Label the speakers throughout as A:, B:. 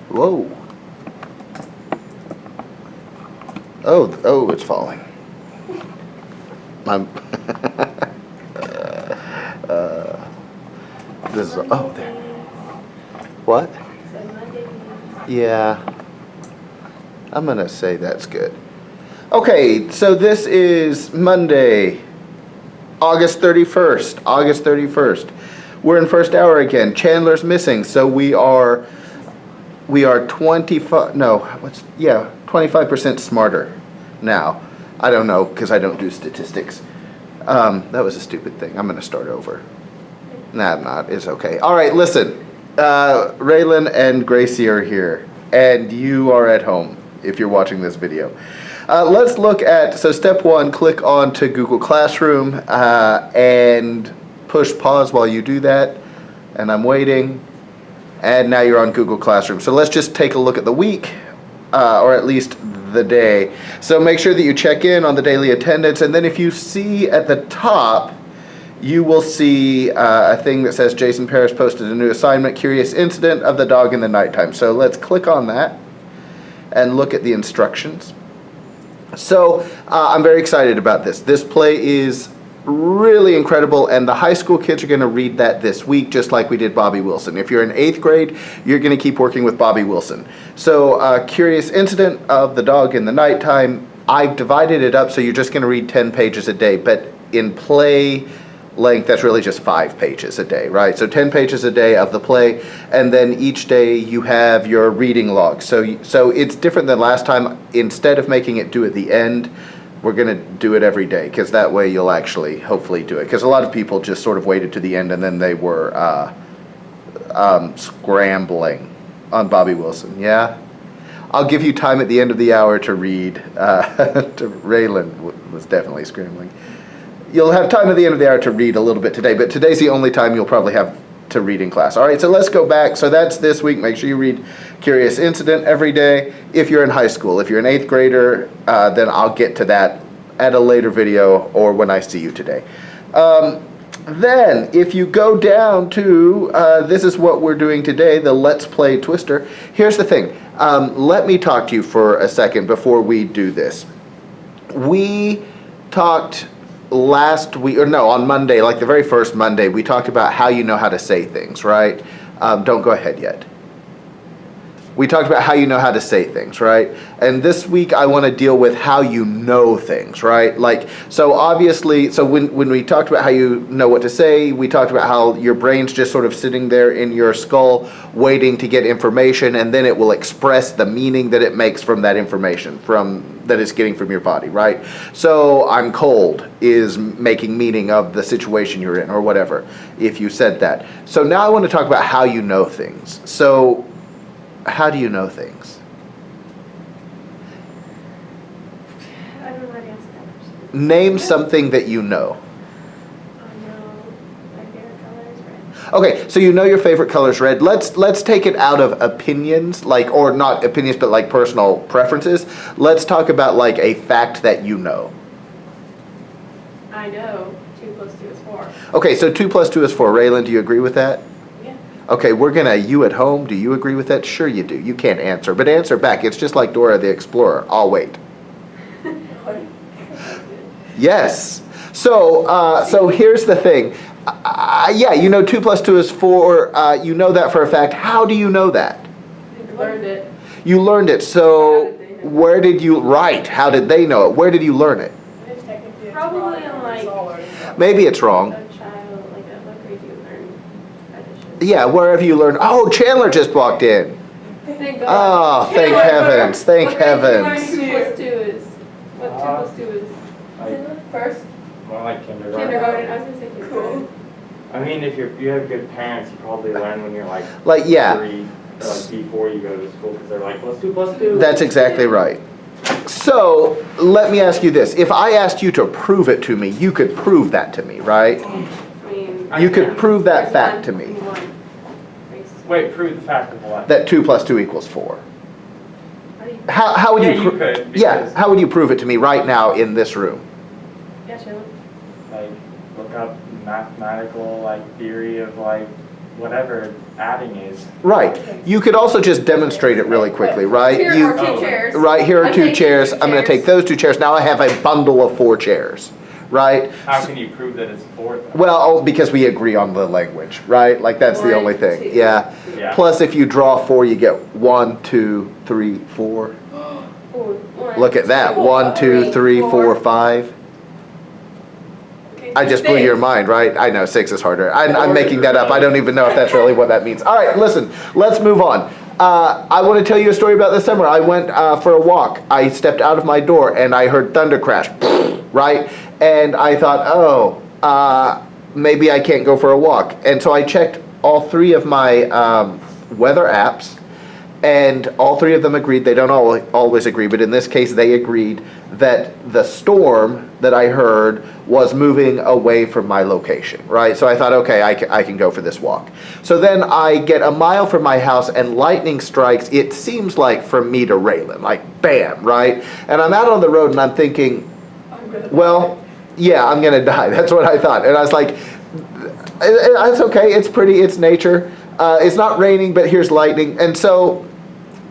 A: Whoa. Oh, it's falling. I'm this is, oh, there. What? Yeah. I'm going to say that's good. Okay, so this is Monday, August 31st. August 31st. We're in first hour again. Chandler's missing, so we are 25% smarter now. I don't know because I don't do statistics. That was a stupid thing. I'm going to start over. Nah, I'm not. It's okay. All right, listen. Raylan and Gracie are here, and you are at home if you're watching this video. Let's look at, so step one, click on to Google Classroom and push pause while you do that. And I'm waiting. And now you're on Google Classroom. So let's just take a look at the week, or at least the day. So make sure that you check in on the daily attendance. And then if you see at the top, you will see a thing that says Jason Paris posted a new assignment, Curious Incident of the Dog in the Nighttime. So let's click on that and look at the instructions. So I'm very excited about this. This play is really incredible, and the high school kids are going to read that this week, just like we did Bobby Wilson. If you're in 8th grade, you're going to keep working with Bobby Wilson. So Curious Incident of the Dog in the Nighttime, I've divided it up so you're just going to read 10 pages a day, but in play length, that's really just 5 pages a day, right? So 10 pages a day of the play, and then each day you have your reading log. So it's different than last time. Instead of making it due at the end, we're going to do it every day, because that way you'll actually hopefully do it. Because a lot of people just sort of waited to the end, and then they were scrambling on Bobby Wilson. Yeah? I'll give you time at the end of the hour to read. Raylan was definitely scrambling. You'll have time at the end of the hour to read a little bit today, but today's the only time you'll probably have to read in class. All right, so let's go back. So that's this week. Make sure you read Curious Incident every day. If you're in high school, if you're an 8th grader, then I'll get to that at a later video or when I see you today. Then, if you go down to, this is what we're doing today, the Let's Play Twister. Here's the thing. Let me talk to you for a second before we do this. We talked last week, or no, on Monday, like the very first Monday, we talked about how you know how to say things, right? Don't go ahead yet. We talked about how you know how to say things, right? And this week I want to deal with how you know things, right? Like, so obviously, so when we talked about how you know what to say, we talked about how your brain's just sort of sitting there in your skull waiting to get information, and then it will express the meaning that it makes from that information that it's getting from your body, right? So I'm cold is making meaning of the situation you're in, or whatever, if you said that. So now I want to talk about how you know things. So how do you know things?
B: I don't know how to answer that question.
A: Name something that you know.
B: I know my favorite color is red.
A: Okay, so you know your favorite color is red. Let's take it out of opinions, like, or not opinions, but like personal preferences. Let's talk about like a fact that you know.
B: I know 2 + 2 is 4.
A: Okay, so 2 + 2 is 4. Raylan, do you agree with that?
B: Yeah.
A: Okay, you at home, do you agree with that? Sure you do. You can't answer, but answer back. It's just like Dora the Explorer. I'll wait. Yes. So here's the thing. Yeah, you know 2 + 2 is 4. You know that for a fact. How do you know that?
B: I learned it.
A: You learned it. So where did you, right, how did they know it? Where did you learn it?
B: Probably in like
A: Maybe it's wrong.
B: a child, like a grade you learn addition.
A: Yeah, where have you learned? Oh, Chandler just walked in.
B: Thank God.
A: Oh, thank heavens. Thank
B: What grade do you learn
A: heavens.
B: 2 + 2 is? What 2 + 2 is? Is it first?
C: More like kindergarten.
B: Kindergarten. I was gonna say kindergarten.
C: I mean, if you have good parents, you probably learn when you're like
A: Yeah.
C: 3, or like before you go to school, because they're like, let's do +2.
A: That's exactly right. So let me ask you this. If I asked you to prove it to me, you could prove that to me, right?
B: I mean,
A: You could prove that
B: there's
A: fact to
B: one-
A: me.
B: one.
C: Wait, prove the fact of what?
A: That 2 + 2 = 4.
B: How do you?
A: How would
C: Yeah,
A: you
C: you
A: prove?
C: could,
A: Yeah,
C: because-
A: how would you prove it to me right now in this room?
B: Yeah, Shayla.
C: Like, look up mathematical, like, theory of, like, whatever adding is.
A: Right. You could also just demonstrate it really quickly, right?
B: Here
A: You,
B: are two chairs.
A: right, here are
B: I'm
A: two
B: taking
A: chairs.
B: two
A: I'm going to
B: chairs.
A: take those 2 chairs. Now I have a bundle of 4 chairs, right?
C: How can you prove that it's 4 though?
A: Well, because we agree on the language, right? Like that's the
B: 1,
A: only thing.
B: 2.
A: Yeah.
C: Yeah.
A: Plus, if you draw 4, you get 1, 2, 3, 4. Look at that. 1, 2, 3, 4, 5. I just blew your mind, right? I know 6 is harder. I'm making that up. I don't even know if that's really what that means. All right, listen, let's move on. I want to tell you a story about this summer. I went for a walk. I stepped out of my door and I heard thunder crash, right? And I thought, oh, maybe I can't go for a walk. And so I checked all 3 of my weather apps, and all 3 of them agreed. They don't always agree, but in this case, they agreed that the storm that I heard was moving away from my location, right? So I thought, okay, I can go for this walk. So then I get a mile from my house and lightning strikes, it seems like from me to Raylan, like bam, right? And I'm out on the road and I'm thinking, well, yeah, I'm gonna die. That's what I thought. And I was like, it's okay, it's pretty, it's nature. It's not raining, but here's lightning. And so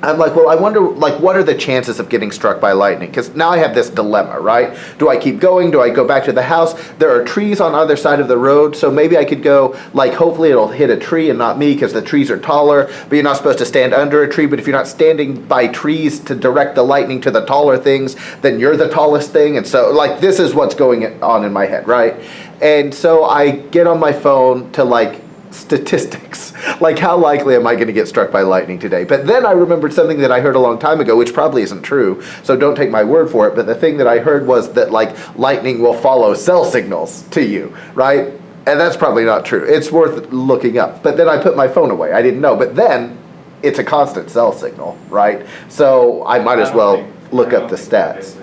A: I'm like, well, I wonder, like, what are the chances of getting struck by lightning? Because now I have this dilemma, right? Do I keep going? Do I go back to the house? There are trees on either side of the road, so maybe I could go, like, hopefully it'll hit a tree and not me because the trees are taller, but you're not supposed to stand under a tree. But if you're not standing by trees to direct the lightning to the taller things, then you're the tallest thing. And so, like, this is what's going on in my head, right? And so I get on my phone to, like, statistics, like how likely am I going to get struck by lightning today? But then I remembered something that I heard a long time ago, which probably isn't true, so don't take my word for it, but the thing that I heard was that, like, lightning will follow cell signals to you, right? And that's probably not true. It's worth looking up. But then I put my phone away. I didn't know. But then it's a constant cell signal, right? So I might as well look up the stats.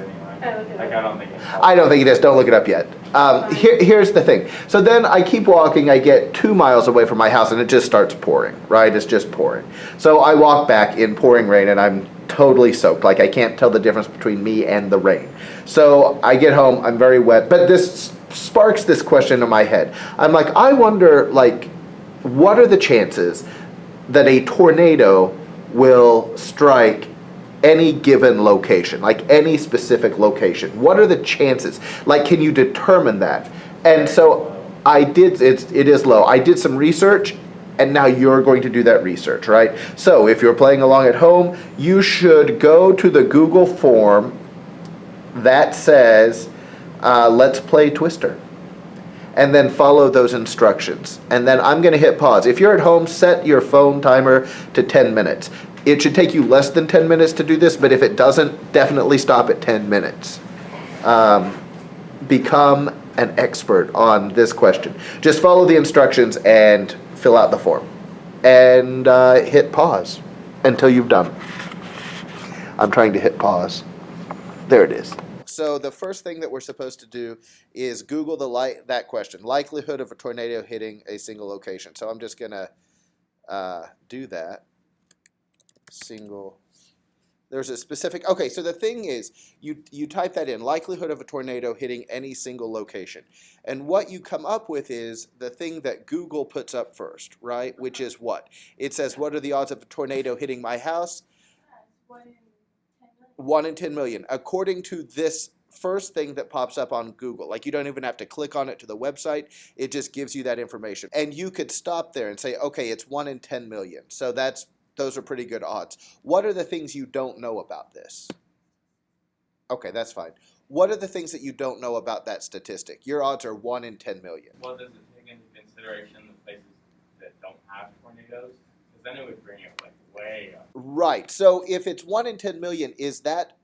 A: I don't think it is. Don't look it up yet. Here's the thing. So then I keep walking. I get 2 miles away from my house, and it just starts pouring, right? It's just pouring. So I walk back in pouring rain, and I'm totally soaked. Like, I can't tell the difference between me and the rain. So I get home. I'm very wet. But this sparks this question in my head. I'm like, I wonder, like, what are the chances that a tornado will strike any given location, like any specific location? What are the chances? Like, can you determine that? And so I did, it is low. I did some research, and now you're going to do that research, right? So if you're playing along at home, you should go to the Google form that says, let's play Twister. And then follow those instructions. And then I'm gonna hit pause. If you're at home, set your phone timer to 10 minutes. It should take you less than 10 minutes to do this, but if it doesn't, definitely stop at 10 minutes. Become an expert on this question. Just follow the instructions and fill out the form. And hit pause until you've done. I'm trying to hit pause. There it is. So the first thing that we're supposed to do is Google that question, likelihood of a tornado hitting a single location. So I'm just gonna do that. There's a specific, okay, so the thing is, you type that in, likelihood of a tornado hitting any single location. And what you come up with is the thing that Google puts up first, right? Which is what? It says, what are the odds of a tornado hitting my house? 1 in 10 million. According to this first thing that pops up on Google, like, you don't even have to click on it to the website, it just gives you that information. And you could stop there and say, okay, it's 1 in 10 million. So those are pretty good odds. What are the things you don't know about this? Okay, that's fine. What are the things that you don't know about that statistic? Your odds are 1 in 10 million.
C: Well, does it take into consideration the places that don't have tornadoes? Because then it would bring it, like, way up.
A: Right. So if it's 1 in 10 million, is that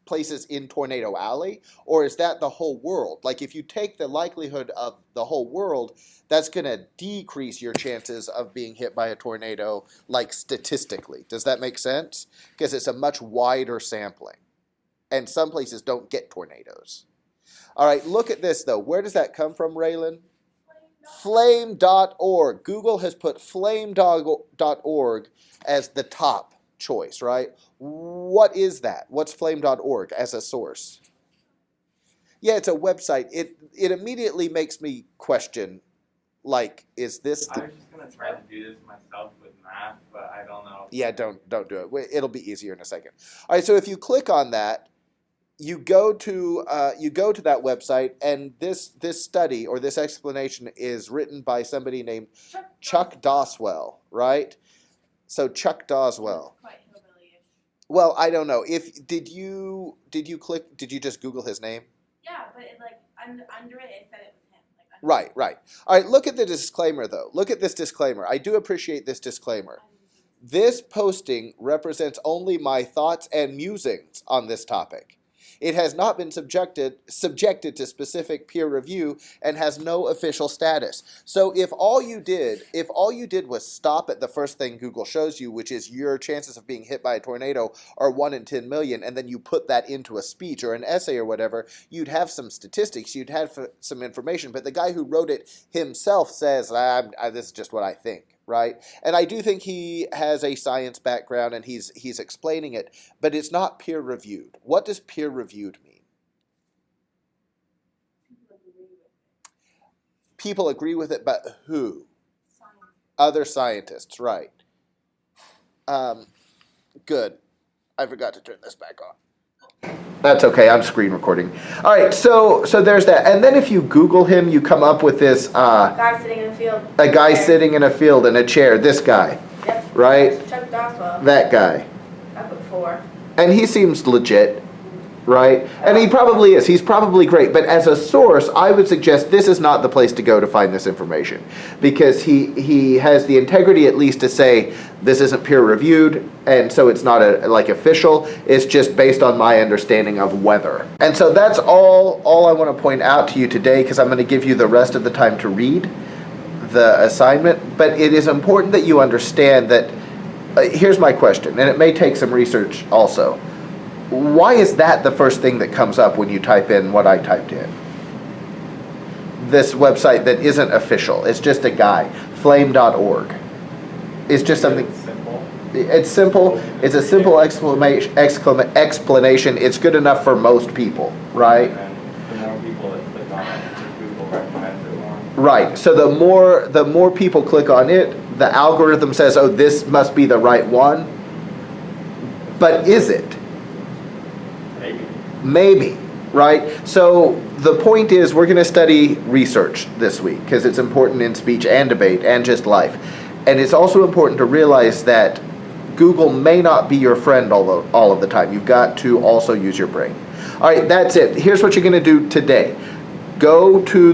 A: places in Tornado Alley, or is that the whole world? Like, if you take the likelihood of the whole world, that's going to decrease your chances of being hit by a tornado, like, statistically. Does that make sense? Because it's a much wider sampling. And some places don't get tornadoes. All right, look at this, though. Where does that come from, Raylan? Flame.org. Google has put flame.org as the top choice, right? What is that? What's flame.org as a source? Yeah, it's a website. It immediately makes me question, like, is this
C: I was just gonna try to do this myself with math, but I don't know.
A: Yeah, don't do it. It'll be easier in a second. All right, so if you click on that, you go to that website, and this study or this explanation is written by somebody named Chuck Doswell, right? So Chuck Doswell.
B: Quite hillbilly-ish.
A: Well, I don't know. Did you just Google his name?
B: Yeah, but it, like under it said it was him. Like,
A: Right. All right, look at the disclaimer though. Look at this disclaimer. I do appreciate this disclaimer. This posting represents only my thoughts and musings on this topic. It has not been subjected to specific peer review and has no official status. So if all you did was stop at the first thing Google shows you, which is your chances of being hit by a tornado are 1 in 10 million, and then you put that into a speech or an essay or whatever, you'd have some statistics, you'd have some information. But the guy who wrote it himself says, this is just what I think. Right? And I do think he has a science background and he's explaining it, but it's not peer reviewed. What does peer reviewed mean? People agree with it, but who?
B: Science.
A: Other scientists, right. Good. I forgot to turn this back on. That's okay, I'm screen recording. All right, so there's that. And then if you Google him, you come up with this
B: Guy sitting in a field.
A: a guy sitting in a field in a chair, this guy,
B: Yep.
A: right?
B: Chuck Doswell.
A: That guy.
B: I put 4.
A: And he seems legit, right? And he probably is. He's probably great. But as a source, I would suggest this is not the place to go to find this information, because he has the integrity at least to say this isn't peer reviewed, and so it's not official. It's just based on my understanding of weather. And so that's all I want to point out to you today, because I'm going to give you the rest of the time to read the assignment. But it is important that you understand that. Here's my question, and it may take some research also. Why is that the first thing that comes up when you type in what I typed in? This website that isn't official. It's just a guy. Flame.org. It's just something.
C: It's simple.
A: It's simple. It's a simple explanation. It's good enough for most people, right?
C: And the more people that click on it, Google recommends it more.
A: Right. So the more people click on it, the algorithm says, "Oh, this must be the right one." But is it? Maybe, right? So the point is, we're going to study research this week because it's important in speech and debate and just life. And it's also important to realize that Google may not be your friend all of the time. You've got to also use your brain. All right, that's it. Here's what you're going to do today. Go to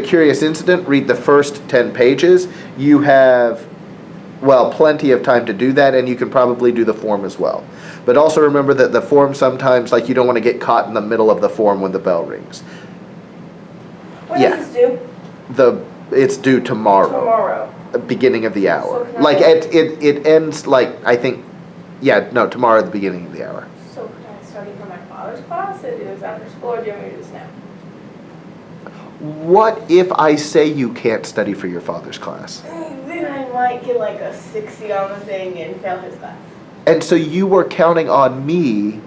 A: Curious Incident, read the first 10 pages. You have, plenty of time to do that, and you can probably do the form as well. But also remember that the form sometimes, you don't want to get caught in the middle of the form when the bell rings.
B: When does this due?
A: It's due tomorrow.
B: Tomorrow.
A: Beginning of the hour.
B: So
A: It ends I think, tomorrow at the beginning of the hour.
B: So could I study for my father's class and do this after school, or do you want me to do this now?
A: What if I say you can't study for your father's class?
B: Then I might get a 60 on the thing and fail his class.
A: And so you were counting on me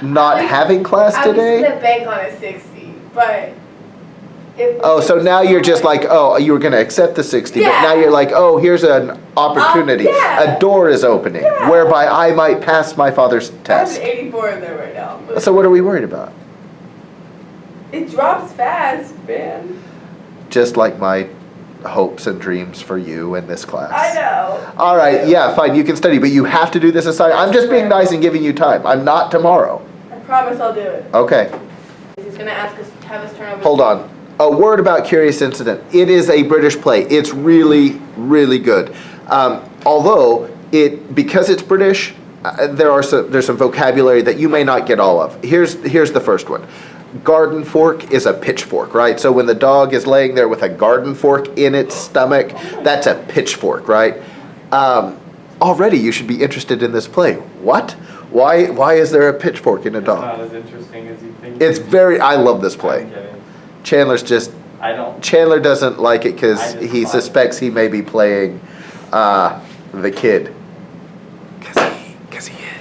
A: not having class
B: I was
A: today?
B: gonna bank on a 60, but if
A: Oh, so now you're just you were going to accept the 60, but
B: Yeah.
A: now you're here's an opportunity.
B: Yeah.
A: A door is opening
B: Yeah.
A: whereby I might pass my father's
B: I have
A: test.
B: an 84 in there right now. But
A: So what are we worried about?
B: it drops fast, man.
A: Just like my hopes and dreams for you in this class.
B: I know.
A: All right, yeah, fine, you can study, but you have to do this assignment. I'm just being nice and giving you time. I'm not tomorrow.
B: I promise I'll do it.
A: Okay,
B: He's gonna have us turn over.
A: hold on. A word about Curious Incident. It is a British play. It's really, really good. Although, because it's British, there's some vocabulary that you may not get all of. Here's the first one. Garden fork is a pitchfork, right? So when the dog is laying there with a garden fork in its stomach, that's a pitchfork, right? Already you should be interested in this play. What? Why is there a pitchfork in a
C: It's
A: dog?
C: not as interesting as you think.
A: I love this play.
C: I'm kidding. I don't.
A: Chandler doesn't like it because
C: I just
A: he
C: love
A: suspects he may be playing the kid. Because he is.